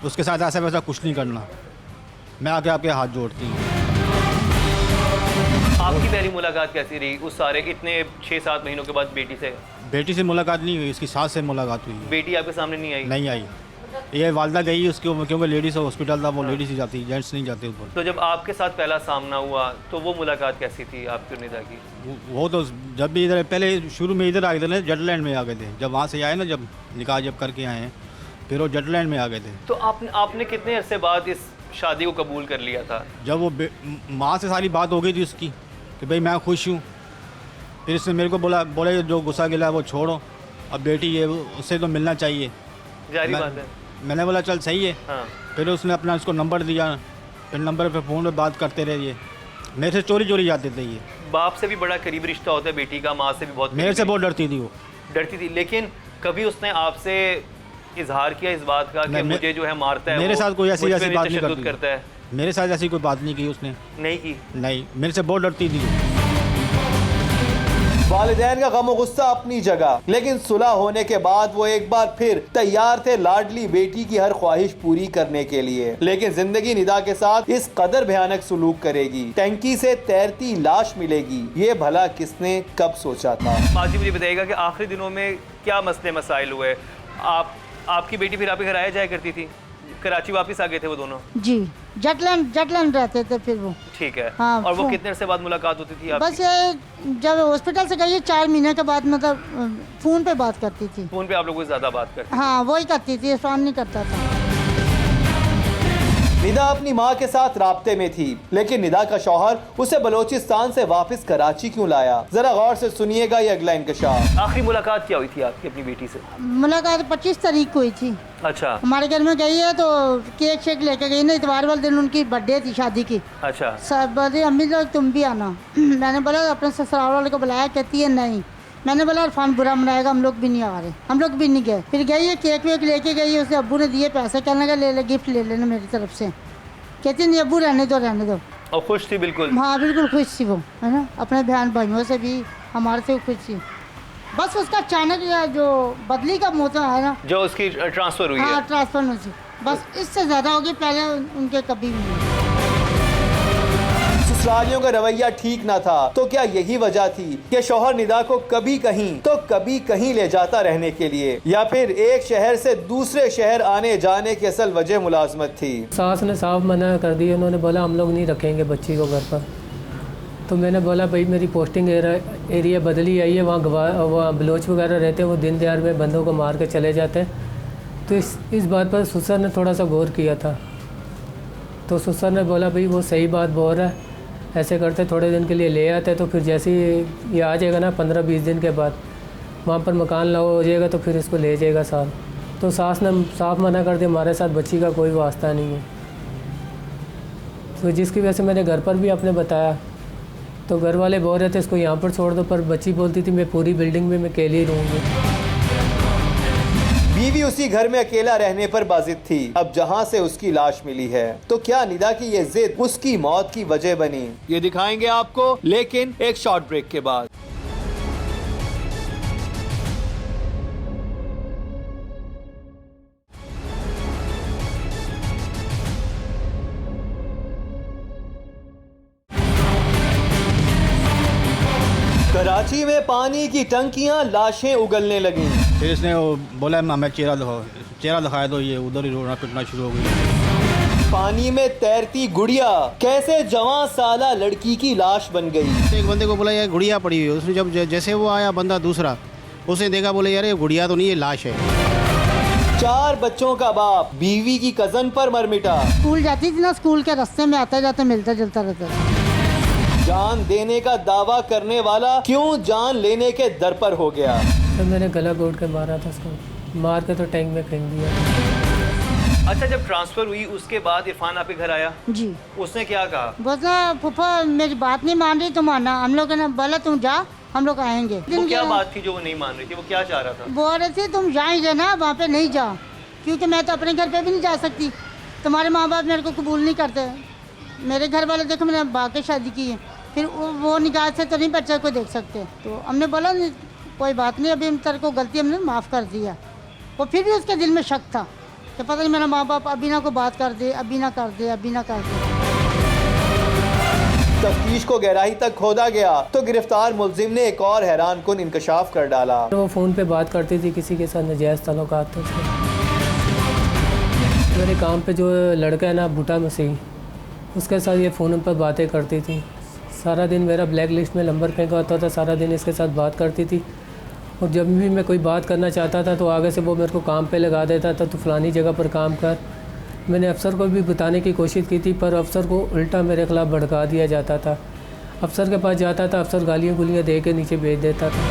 Speaker 2: उसके साथ ऐसा वैसा कुछ नहीं करना, मैं आके आपके हाथ जोड़ती हूँ।
Speaker 5: आपकी पहली मुलाकात कैसी रही उस सारे इतने 6-7 महीनों के बाद बेटी से?
Speaker 2: बेटी से मुलाकात नहीं हुई, उसकी सास से मुलाकात हुई।
Speaker 5: बेटी आपके सामने नहीं आई?
Speaker 2: नहीं आई। ये वालदा गई उसकी, क्योंकि लेडीज़ हॉस्पिटल था, वो लेडीज़ ही जाती, जेंट्स नहीं जाते ऊपर।
Speaker 5: तो जब आपके साथ पहला सामना हुआ तो वो मुलाकात कैसी थी आपकी और निदा की?
Speaker 2: वो तो जब भी इधर पहले शुरू में इधर आ गए थे ना, जटलैंड में आ गए थे। जब वहाँ से आए ना, जब निकाह जब करके आए हैं, फिर वो जटलैंड में आ गए थे।
Speaker 5: तो आपने कितने अरसे बाद इस शादी को कबूल कर लिया था?
Speaker 2: जब वो माँ से सारी बात हो गई थी उसकी कि भाई मैं खुश हूँ, फिर इसने मेरे को बोले जो गुस्सा गिला है वो छोड़ो, अब बेटी है उससे तो मिलना चाहिए।
Speaker 5: जारी बात है।
Speaker 2: मैंने बोला चल सही है।
Speaker 5: हाँ।
Speaker 2: फिर उसने अपना उसको नंबर दिया, फिर नंबर पे फ़ोन पे बात करते रहिए। मेरे से चोरी चोरी जाते थे ये।
Speaker 5: बाप से भी बड़ा करीब रिश्ता होता है बेटी का, माँ से भी बहुत
Speaker 2: मेरे से बहुत डरती थी वो।
Speaker 5: डरती थी, लेकिन कभी उसने आपसे इजहार किया इस बात का कि मुझे जो है मारता है?
Speaker 2: मेरे साथ कोई ऐसी
Speaker 5: मुझ पे भी
Speaker 2: बात नहीं
Speaker 5: तशद्दुद करता है?
Speaker 2: मेरे साथ ऐसी कोई बात नहीं की उसने।
Speaker 5: नहीं की?
Speaker 2: नहीं, मेरे से बहुत डरती थी।
Speaker 1: वालिदैन का गम और गुस्सा अपनी जगह, लेकिन सुलह होने के बाद वो एक बार फिर तैयार थे लाडली बेटी की हर ख्वाहिश पूरी करने के लिए। लेकिन जिंदगी निदा के साथ इस कदर भयानक सलूक करेगी, टंकी से तैरती लाश मिलेगी, ये भला किसने कब सोचा था?
Speaker 5: माजी मुझे बताइएगा कि आखिरी दिनों में क्या मसले मसाइल हुए? आपकी बेटी फिर आपके घर आया जाया करती थी? कराची वापस आ गए थे वो दोनों?
Speaker 3: जी, जटलैंड रहते थे फिर वो।
Speaker 5: ठीक है।
Speaker 3: हाँ,
Speaker 5: और वो कितने अरसे बाद मुलाकात होती थी आपकी?
Speaker 3: बस ये जब हॉस्पिटल से गई 4 महीने के बाद, मतलब फ़ोन पे बात करती थी।
Speaker 5: फोन पे आप लोगों से ज्यादा बात करते?
Speaker 3: हाँ, वही करती थी, इरफान नहीं करता था।
Speaker 1: निदा अपनी माँ के साथ राब्ते में थी, लेकिन निदा का शौहर उसे बलोचिस्तान से वापस कराची क्यों लाया? जरा गौर से सुनिएगा ये अगला इंकशाफ।
Speaker 5: आखिरी मुलाकात क्या हुई थी आपकी अपनी बेटी से?
Speaker 3: मुलाकात 25 तारीख को हुई थी।
Speaker 5: अच्छा
Speaker 3: हमारे घर में गई है तो केक शेक लेके गई ना, इतवार वाले दिन उनकी बर्थडे थी शादी की।
Speaker 5: अच्छा।
Speaker 3: सब बोले अम्मी लोग तुम भी आना। मैंने बोला अपने ससुराल वाले को बुलाया, कहती है नहीं। मैंने बोला इरफान बुरा मनाएगा, हम लोग भी नहीं आ रहे, हम लोग भी नहीं गए। फिर गई है, केक वेक लेके गई है, उसके अब्बू ने दिए पैसे, कहने लगा ले गिफ्ट ले लेना मेरी तरफ से। कहती नहीं अब्बू रहने दो।
Speaker 5: और खुश थी बिल्कुल?
Speaker 3: हाँ बिल्कुल खुश थी वो, है ना, अपने बहन भाइयों से भी हमारे से खुश थी। बस उसका अचानक जो बदली का मौका है ना,
Speaker 5: जो उसकी ट्रांसफर हुई
Speaker 3: हाँ
Speaker 5: है?
Speaker 3: ट्रांसफर हुई, बस इससे ज़्यादा होगी, पहले उनके कभी भी नहीं।
Speaker 1: ससुरालियों का रवैया ठीक ना था तो क्या यही वजह थी कि शौहर निदा को कभी कहीं तो कभी कहीं ले जाता रहने के लिए, या फिर एक शहर से दूसरे शहर आने जाने की असल वजह मुलाजमत थी?
Speaker 4: सास ने साफ मना कर दिया, उन्होंने बोला हम लोग नहीं रखेंगे बच्ची को घर पर। तो मैंने बोला भाई मेरी पोस्टिंग एरिया बदली आई है, वहाँ बलोच वगैरह रहते हैं, वो दिन दहाड़ में बंदों को मार के चले जाते हैं। तो इस बात पर ससुर ने थोड़ा सा गौर किया था, तो ससुर ने बोला भाई वो सही बात बोल रहा है, ऐसे करते थोड़े दिन के लिए ले आते, तो फिर जैसे ही ये आ जाएगा ना 15-20 दिन के बाद, वहाँ पर मकान लाओ हो जाएगा तो फिर इसको ले जाएगा साथ। तो सास ने साफ मना कर दिया, हमारे साथ बच्ची का कोई वास्ता नहीं है। तो जिसकी वजह से मैंने घर पर भी अपने बताया, तो घर वाले बोल रहे थे इसको यहाँ पर छोड़ दो, पर बच्ची बोलती थी मैं पूरी बिल्डिंग में मैं अकेली रहूँगी।
Speaker 1: बीवी उसी घर में अकेला रहने पर बाजिद थी। अब जहां से उसकी लाश मिली है, तो क्या निदा की ये जिद उसकी मौत की वजह बनी? ये दिखाएंगे आपको, लेकिन एक शॉर्ट ब्रेक के बाद। कराची में पानी की टंकियां लाशें उगलने लगी।
Speaker 2: फिर इसने वो बोला हमें चेहरा दिखाया, तो ये उधर ही रोना पिटना शुरू हो गई।
Speaker 1: पानी में तैरती गुड़िया कैसे जवां साला लड़की की लाश बन गई?
Speaker 2: एक बंदे को बोला यार गुड़िया पड़ी हुई है, उसने जब जैसे वो आया बंदा दूसरा, उसने देखा, बोले यार ये गुड़िया तो नहीं, ये लाश है।
Speaker 1: 4 बच्चों का बाप बीवी की कजन पर मर मिटा।
Speaker 3: स्कूल जाती थी ना, स्कूल के रास्ते में आते जाते मिलता जुलता रहता था।
Speaker 1: जान देने का दावा करने वाला क्यों जान लेने के दर पर हो गया?
Speaker 4: तो मैंने गला घोट के मारा था उसको, मार के तो टैंक में फेंक दिया।
Speaker 5: अच्छा, जब ट्रांसफर हुई उसके बाद इरफान आपके घर आया?
Speaker 3: जी।
Speaker 5: उसने क्या कहा?
Speaker 3: बोला फूफा मेरी बात नहीं मान रही, तुम आना। हम लोग ने बोला तुम जा, हम लोग आएंगे।
Speaker 5: वो क्या बात थी जो वो नहीं मान रही थी? वो क्या चाह रहा था?
Speaker 3: बोल रहे थे तुम जाएंगे ना, वहाँ पे नहीं जा, क्योंकि मैं तो अपने घर पे भी नहीं जा सकती, तुम्हारे माँ बाप मेरे को कबूल नहीं करते। मेरे घर वाले देखो मैंने भाग के शादी की है, फिर वो निगाह से तो नहीं बच्चे को देख सकते। तो हमने बोला नहीं, कोई बात नहीं, अभी हम तेरे को गलती हमने माफ़ कर दिया। वो फिर भी उसके दिल में शक था कि पता नहीं मेरा माँ बाप अभी ना को बात कर दे, अभी ना कर दे, अभी ना कर दे।
Speaker 1: तफ्तीश को गहराई तक खोदा गया तो गिरफ्तार मुलजिम ने एक और हैरान कुन इंकशाफ कर डाला।
Speaker 4: वो फ़ोन पे बात करती थी, किसी के साथ नजायज़ ताल्लुकात थे उसके। मेरे काम पे जो लड़का है ना भुट्टा मसीह, उसके साथ ये फ़ोन पर बातें करती थी। सारा दिन मेरा ब्लैक लिस्ट में नंबर फेंका होता था, सारा दिन इसके साथ बात करती थी। और जब भी मैं कोई बात करना चाहता था तो आगे से वो मेरे को काम पे लगा देता था, तो फ़लानी जगह पर काम कर। मैंने अफसर को भी बताने की कोशिश की थी, पर अफसर को उल्टा मेरे ख़िलाफ़ भड़का दिया जाता था। अफसर के पास जाता था, अफसर गालियाँ गुलियाँ दे के नीचे भेज देता था।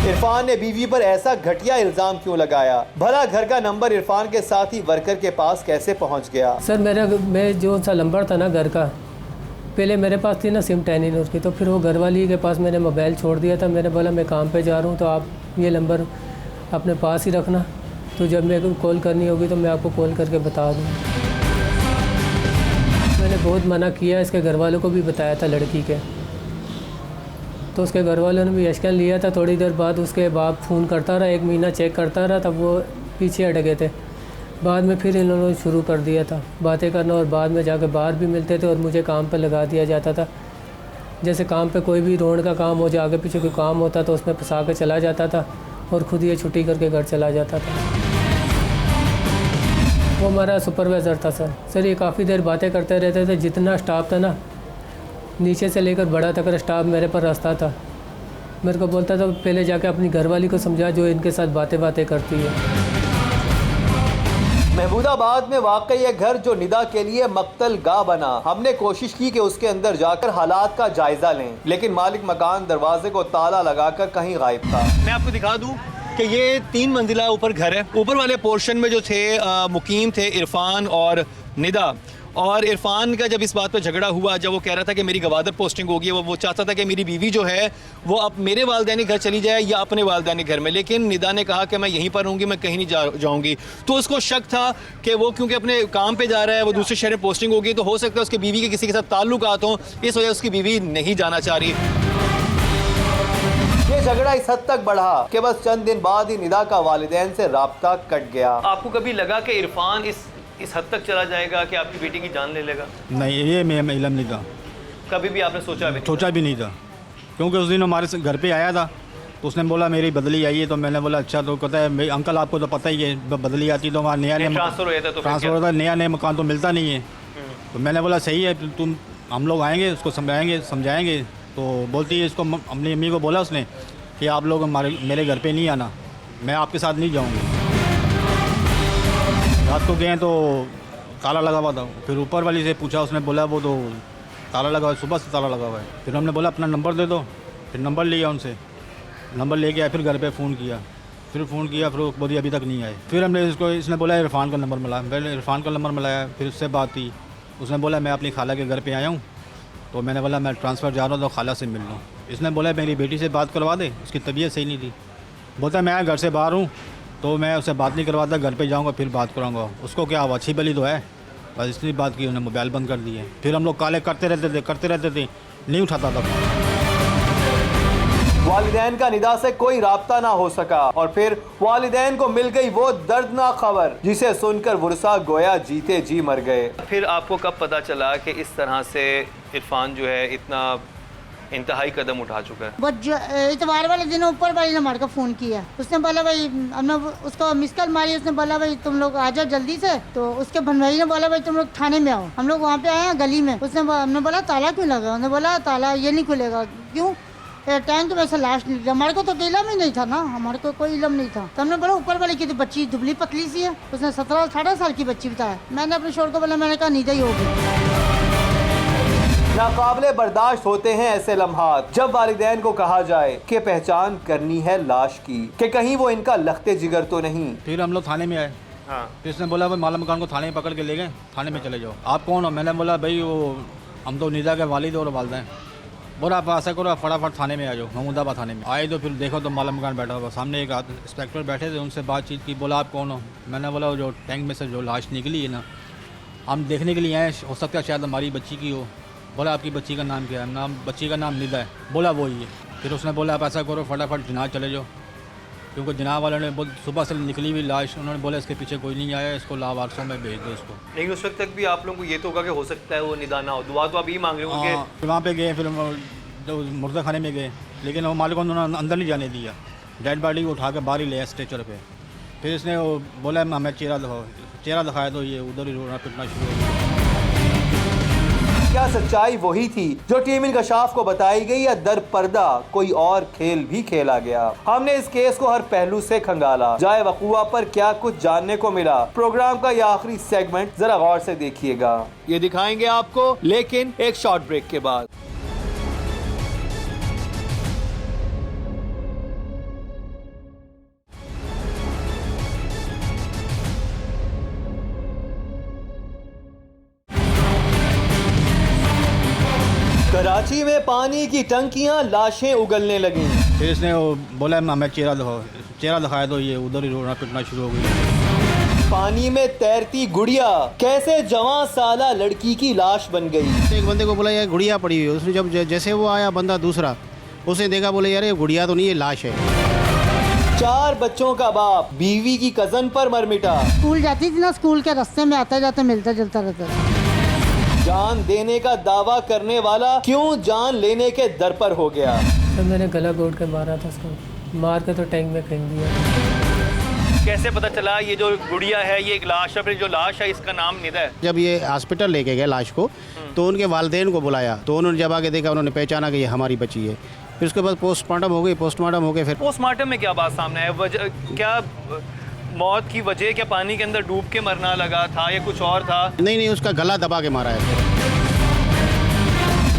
Speaker 1: इरफान ने बीवी पर ऐसा घटिया इल्ज़ाम क्यों लगाया? भला घर का नंबर इरफान के साथ ही वर्कर के पास कैसे पहुंच गया?
Speaker 4: सर मैं जो सा नंबर था ना घर का, पहले मेरे पास थी ना सिम टेलीनॉर की, तो फिर वो घरवाली के पास मैंने मोबाइल छोड़ दिया था। मैंने बोला मैं काम पे जा रहा हूँ, तो आप ये नंबर अपने पास ही रखना, तो जब मेरे को कॉल करनी होगी तो मैं आपको कॉल करके बता दूँ। मैंने बहुत मना किया, इसके घर वालों को भी बताया था लड़की के, तो उसके घर वालों ने भी एक्शन लिया था। थोड़ी देर बाद उसके बाप फ़ोन करता रहा, 1 महीना चेक करता रहा, तब वो पीछे हट गए थे। बाद में फिर इन्होंने शुरू कर दिया था बातें करना, और बाद में जाकर बाहर भी मिलते थे और मुझे काम पर लगा दिया जाता था। जैसे काम पे कोई भी रोड का काम हो, जो आगे पीछे कोई काम होता तो उसमें फंसा के चला जाता था और ख़ुद ये छुट्टी करके घर चला जाता था। वो हमारा सुपरवाइज़र था सर ये काफ़ी देर बातें करते रहते थे। जितना स्टाफ था ना, नीचे से लेकर बड़ा तक का स्टाफ मेरे पर रास्ता था। मेरे को बोलता था पहले जाके अपनी घरवाली को समझा जो इनके साथ बातें करती है।
Speaker 1: महमूदाबाद में वाकई ये घर जो निदा के लिए मक्तल गाह बना, हमने कोशिश की कि उसके अंदर जाकर हालात का जायजा लें, लेकिन मालिक मकान दरवाजे को ताला लगाकर कहीं गायब था। मैं आपको दिखा दूं कि ये 3 मंजिला ऊपर घर है। ऊपर वाले पोर्शन में जो थे मुकीम थे इरफान और निदा। और इरफान का जब इस बात पर झगड़ा हुआ, जब वो कह रहा था कि मेरी गवादर पोस्टिंग होगी, वो चाहता था कि मेरी बीवी जो है वो अब मेरे वालिदैन घर चली जाए या अपने वालिदैन घर में, लेकिन निदा ने कहा कि मैं यहीं पर रहूँगी, मैं कहीं नहीं जाऊँगी। तो उसको शक था कि वो क्योंकि अपने काम पे जा रहा है, वो दूसरे शहर में पोस्टिंग होगी, तो हो सकता है उसकी बीवी के किसी के साथ ताल्लुकात हों, इस वजह से उसकी बीवी नहीं जाना चाह रही। ये झगड़ा इस हद तक बढ़ा कि बस चंद दिन बाद ही निदा का वालिदैन से राब्ता कट गया। आपको कभी लगा कि इरफान इस हद तक चला जाएगा कि आपकी बेटी की जान ले लेगा?
Speaker 2: नहीं, ये मैं इल्म नहीं था।
Speaker 1: कभी भी आपने सोचा
Speaker 2: भी नहीं था, क्योंकि उस दिन हमारे घर पे आया था तो उसने बोला मेरी बदली आई है, तो मैंने बोला अच्छा, तो कहता है अंकल आपको तो पता ही है बदली आती तो वहाँ नया ट्रांसफ़र होता है, नया मकान तो मिलता नहीं है। तो मैंने बोला सही है, तुम हम लोग आएँगे, उसको समझाएँगे। तो बोलती है इसको, अपनी अम्मी को बोला उसने कि आप लोग मेरे घर पे नहीं आना, मैं आपके साथ नहीं जाऊँगी। रात को गए तो ताला लगा हुआ था। फिर ऊपर वाली से पूछा, उसने बोला वो तो ताला लगा हुआ है, सुबह से ताला लगा हुआ है। फिर हमने बोला अपना नंबर दे दो, फिर नंबर लिया उनसे, नंबर लेके आए, फिर घर पे फ़ोन किया, फिर बोली अभी तक नहीं आए। फिर हमने इसने बोला इरफान का नंबर मिलाया, पहले इरफान का नंबर मिलाया, फिर उससे बात की। उसने बोला मैं अपनी खाला के घर पे आया हूँ, तो मैंने बोला मैं ट्रांसफ़र जा रहा हूँ तो खाला से मिल लूँ। इसने बोला मेरी बेटी से बात करवा दे, उसकी तबीयत सही नहीं थी। बोलता मैं घर से बाहर हूँ तो मैं उससे बात नहीं करवाता, घर पे जाऊँगा फिर बात कराऊँगा। उसको क्या हुआ, अच्छी भली तो है, बस इसलिए बात की, उन्होंने मोबाइल बंद कर दिए। फिर हम लोग काले करते रहते थे, नहीं उठाता था।
Speaker 1: वालिदैन का निदा से कोई राब्ता ना हो सका और फिर वालिदैन को मिल गई वो दर्दनाक खबर जिसे सुनकर वुरसा गोया जीते जी मर गए। फिर आपको कब पता चला कि इस तरह से इरफान जो है इतना इंतहाई कदम उठा चुका है?
Speaker 3: वो इतवार वाले दिन ऊपर वाली ने हमारे को फ़ोन किया, उसने बोला भाई, हमने उसको मिस कॉल मारी, उसने बोला भाई तुम लोग आ जाओ जल्दी से। तो उसके भनवाई ने बोला भाई तुम लोग थाने में आओ। हम लोग वहाँ पे आए हैं गली में। हमने बोला ताला क्यों लगा? उन्होंने बोला ताला ये नहीं खुलेगा। क्यों? टैंक में से लाश निकली। हमारे को तो इलम ही नहीं था ना, हमारे को कोई इलम नहीं था। तो हमने बोला ऊपर वाले की तो बच्ची दुबली पतली सी है, उसने 17-18 साल की बच्ची बताया। मैंने अपने शोर को बोला, मैंने कहा नींद ही होगी।
Speaker 1: नाकाबिले बर्दाश्त होते हैं ऐसे लम्हात जब वालिदैन को कहा जाए कि पहचान करनी है लाश की, कि कहीं वो इनका लख्ते जिगर तो नहीं।
Speaker 2: फिर हम लोग थाने में आए। हाँ। फिर इसने बोला भाई माला मकान को थाने में पकड़ के ले गए, थाने में चले जाओ। आप कौन हो? मैंने बोला भाई वो हम तो निदा के वालिद और वालदा हैं। बोला आप ऐसा करो, फटाफट थाने में आ जाओ। महमूदाबाद थाने में आए तो फिर देखो तो माला मकान बैठा हुआ, सामने एक इंस्पेक्टर बैठे थे, उनसे बातचीत की। बोला आप कौन हो? मैंने बोला जो टैंक में से जो लाश निकली है ना, हम देखने के लिए आए, हो सकता है शायद हमारी बच्ची की हो।
Speaker 6: बोला आपकी बच्ची का नाम क्या है? नाम बच्ची का नाम निदा है। बोला वो ही है। फिर उसने बोला आप ऐसा करो फटाफट जिनाह चले जाओ, क्योंकि जिनाह वालों ने सुबह से निकली हुई लाश, उन्होंने बोला इसके पीछे कोई नहीं आया, इसको लावारसों में भेज दो इसको।
Speaker 5: लेकिन उस वक्त तक भी आप लोगों को ये तो होगा कि हो सकता है वो निदान ना हो, दुआ तो आप यही मांग रहे होंगे।
Speaker 6: फिर वहाँ पे गए, फिर जो मुर्दा खाने में गए, लेकिन वो मालिक उन्होंने अंदर नहीं जाने दिया। डेड बॉडी को उठा के बाहर ही ले स्ट्रेचर पे। फिर इसने वो बोला हमें चेहरा दिखाओ, चेहरा दिखाया तो ये उधर ही रोना पिटना शुरू हो गया।
Speaker 1: क्या सच्चाई वही थी जो टीम इंकशाफ को बताई गई या दर पर्दा कोई और खेल भी खेला गया? हमने इस केस को हर पहलू से खंगाला, जाए वकुआ पर क्या कुछ जानने को मिला। प्रोग्राम का यह आखिरी सेगमेंट जरा गौर से देखिएगा, ये दिखाएंगे आपको, लेकिन एक शॉर्ट ब्रेक के बाद। कराची में पानी की टंकियां लाशें उगलने लगी।
Speaker 6: फिर इसने वो बोला हमें चेहरा दिखाओ, चेहरा दिखाया तो ये उधर ही रोना पिटना शुरू हो गया।
Speaker 1: पानी में तैरती गुड़िया कैसे जवां साला लड़की की लाश बन गई।
Speaker 2: एक बंदे को बोला यार गुड़िया पड़ी हुई है। उसने जब जैसे वो आया बंदा दूसरा, उसने देखा, बोले यार ये गुड़िया तो नहीं, ये लाश है।
Speaker 1: 4 बच्चों का बाप बीवी की कजन पर मर मिटा।
Speaker 3: स्कूल जाती थी ना, स्कूल के रास्ते में आता जाता मिलता जुलता रहता था।
Speaker 1: जान देने का दावा करने वाला क्यों जान लेने के दर पर हो गया?
Speaker 4: तो मैंने गला घोट के मारा था उसको, मार के तो टैंक में फेंक दिया।
Speaker 5: कैसे पता चला ये जो गुड़िया है ये एक लाश है, फिर जो लाश है इसका नाम निदा है?
Speaker 2: जब ये हॉस्पिटल लेके गए लाश को, तो उनके वालिदैन को बुलाया, तो उन्होंने जब आके देखा, उन्होंने पहचाना कि ये हमारी बच्ची है। फिर उसके बाद पोस्टमार्टम हो गई, पोस्टमार्टम हो गए। फिर
Speaker 5: पोस्टमार्टम में क्या बात सामने है? वजह क्या, मौत की वजह क्या पानी के अंदर डूब के मरना लगा था या कुछ और था?
Speaker 2: नहीं, उसका गला दबा के मारा है।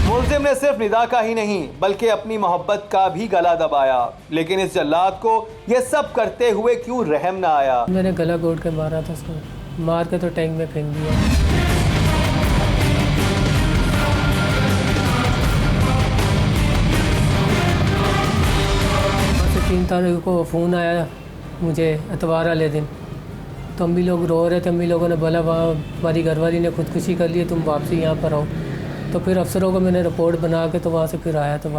Speaker 1: मुल्जिम ने सिर्फ निदा का ही नहीं बल्कि अपनी मोहब्बत का भी गला दबाया, लेकिन इस जल्लाद को ये सब करते हुए क्यों रहम ना आया?
Speaker 4: मैंने गला घोट के मारा था उसको, मार के तो टैंक में फेंक दिया। 3 तारीख को फ़ोन आया मुझे, इतवार वाले दिन। तो हम भी लोग रो रहे थे, हम भी लोगों ने बोला वहाँ हमारी घरवाली ने खुदकुशी कर ली है, तुम वापसी यहाँ पर आओ। तो फिर अफसरों को मैंने रिपोर्ट बना के तो वहाँ से फिर आया तो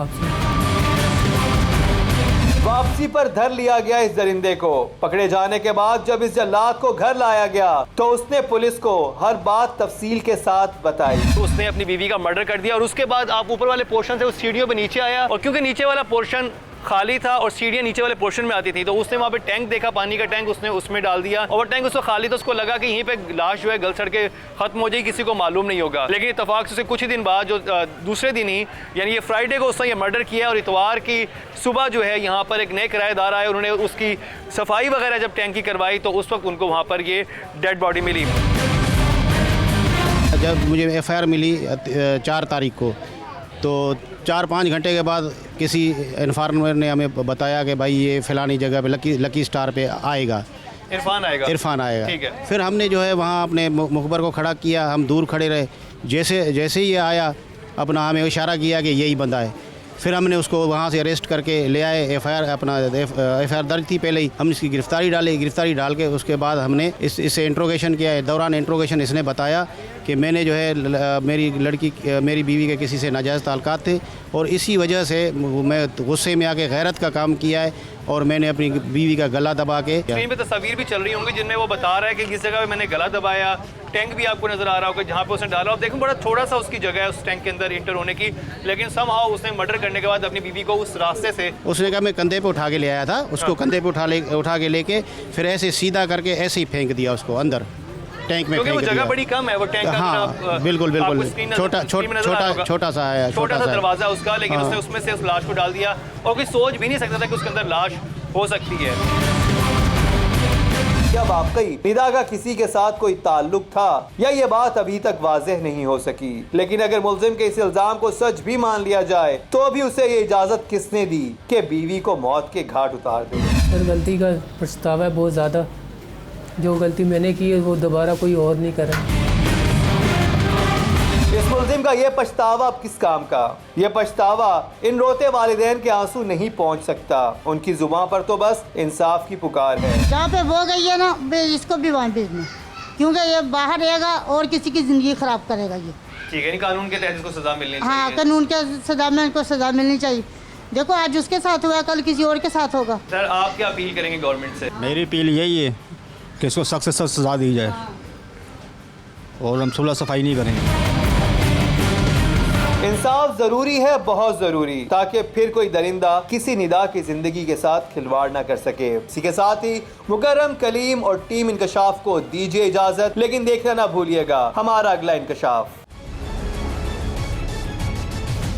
Speaker 1: वापसी पर धर लिया गया इस दरिंदे को। पकड़े जाने के बाद जब इस जल्लाद को घर लाया गया तो उसने पुलिस को हर बात तफसील के साथ बताई।
Speaker 5: तो उसने अपनी बीवी का मर्डर कर दिया और उसके बाद आप ऊपर वाले पोर्शन से उस सीढ़ियों पे नीचे आया, और क्योंकि नीचे वाला पोर्शन खाली था और सीढ़ियाँ नीचे वाले पोर्शन में आती थी, तो उसने वहाँ पे टैंक देखा, पानी का टैंक, उसने उसमें डाल दिया। और वो टैंक उसको खाली, तो उसको लगा कि यहीं पे लाश जो है गल सड़ के खत्म हो जाएगी, किसी को मालूम नहीं होगा। लेकिन इत्तेफाक से कुछ ही दिन बाद, जो दूसरे दिन ही यानी ये फ्राइडे को उसने ये मर्डर किया, और इतवार की सुबह जो है यहाँ पर एक नए किराएदार आए, उन्होंने उसकी सफाई वगैरह जब टैंक की करवाई तो उस वक्त उनको वहाँ पर ये डेड बॉडी मिली।
Speaker 2: जब मुझे FIR मिली 4 तारीख को, तो 4-5 घंटे के बाद किसी इन्फॉर्मर ने हमें बताया कि भाई ये फलानी जगह पे लकी स्टार पे आएगा, इरफान आएगा।
Speaker 5: ठीक है।
Speaker 2: फिर हमने जो है वहाँ अपने मुखबर को खड़ा किया, हम दूर खड़े रहे। जैसे ही ये आया, अपना हमें इशारा किया कि यही बंदा है। फिर हमने उसको वहाँ से अरेस्ट करके ले आए। FIR दर्ज थी पहले ही, हम इसकी गिरफ्तारी डाल के उसके बाद हमने इससे इंट्रोगेशन किया है। दौरान इंट्रोगेशन इसने बताया कि मैंने जो है मेरी बीवी के किसी से नाजायज़ ताल्लुकात थे, और इसी वजह से मैं गुस्से में आके गैरत का काम किया है, और मैंने अपनी बीवी का गला दबा के।
Speaker 5: स्क्रीन पे तस्वीर भी चल रही होंगी जिनमें वो बता रहा है कि किस जगह पे मैंने गला दबाया। टैंक भी आपको नजर आ रहा होगा जहाँ पे उसने डाला। आप देखो बड़ा थोड़ा सा उसकी जगह है उस टैंक के अंदर इंटर होने की, लेकिन समहाउ उसने मर्डर करने के बाद अपनी बीवी को उस रास्ते से,
Speaker 2: उसने कहा मैं कंधे पे उठा के ले आया था, उसको कंधे पे उठा के लेके फिर ऐसे सीधा करके ऐसे ही फेंक दिया उसको अंदर टैंक में।
Speaker 5: क्योंकि वो जगह बड़ी कम है, वो टैंक
Speaker 2: हाँ, बिल्कुल छोटा सा है,
Speaker 5: छोटा सा दरवाजा उसका, लेकिन उसने उसमें से उस लाश को डाल दिया, और कोई सोच भी नहीं सकता था कि उसके अंदर लाश हो सकती है।
Speaker 1: क्या वाकई निदा का किसी के साथ कोई ताल्लुक था, या ये बात अभी तक वाज़ेह नहीं हो सकी। लेकिन अगर मुल्जिम के इस इल्जाम को सच भी मान लिया जाए तो भी उसे ये इजाजत किसने दी कि बीवी को मौत के घाट उतार दे?
Speaker 4: सर गलती का पछतावा है बहुत ज़्यादा, जो गलती मैंने की है वो दोबारा कोई और नहीं करे।
Speaker 1: इस मुल्जिम का ये पछतावा अब किस काम का? ये पछतावा इन रोते वालिदैन के आंसू नहीं पहुंच सकता। उनकी जुबान पर तो बस इंसाफ की पुकार है।
Speaker 3: जहाँ पे वो गई है ना, इसको भी वहाँ भेजना, क्योंकि ये बाहर रहेगा और किसी की ज़िंदगी ख़राब करेगा ये।
Speaker 5: ठीक है, नहीं कानून के तहत इसको सजा मिलनी
Speaker 3: हाँ
Speaker 5: चाहिए।
Speaker 3: कानून के सजा में इनको सजा मिलनी चाहिए। देखो आज उसके साथ हुआ, कल किसी और के साथ होगा।
Speaker 5: सर आप क्या अपील करेंगे गवर्नमेंट से?
Speaker 6: मेरी अपील यही है कि इसको सख्त से सख्त सज़ा दी जाए और हम सुलह सफाई नहीं करेंगे।
Speaker 1: इंसाफ जरूरी है, बहुत जरूरी, ताकि फिर कोई दरिंदा किसी निदा की जिंदगी के साथ खिलवाड़ ना कर सके। इसी के साथ ही मुकर्रम कलीम और टीम इंकशाफ को दीजिए इजाजत, लेकिन देखना ना भूलिएगा हमारा अगला इंकशाफ।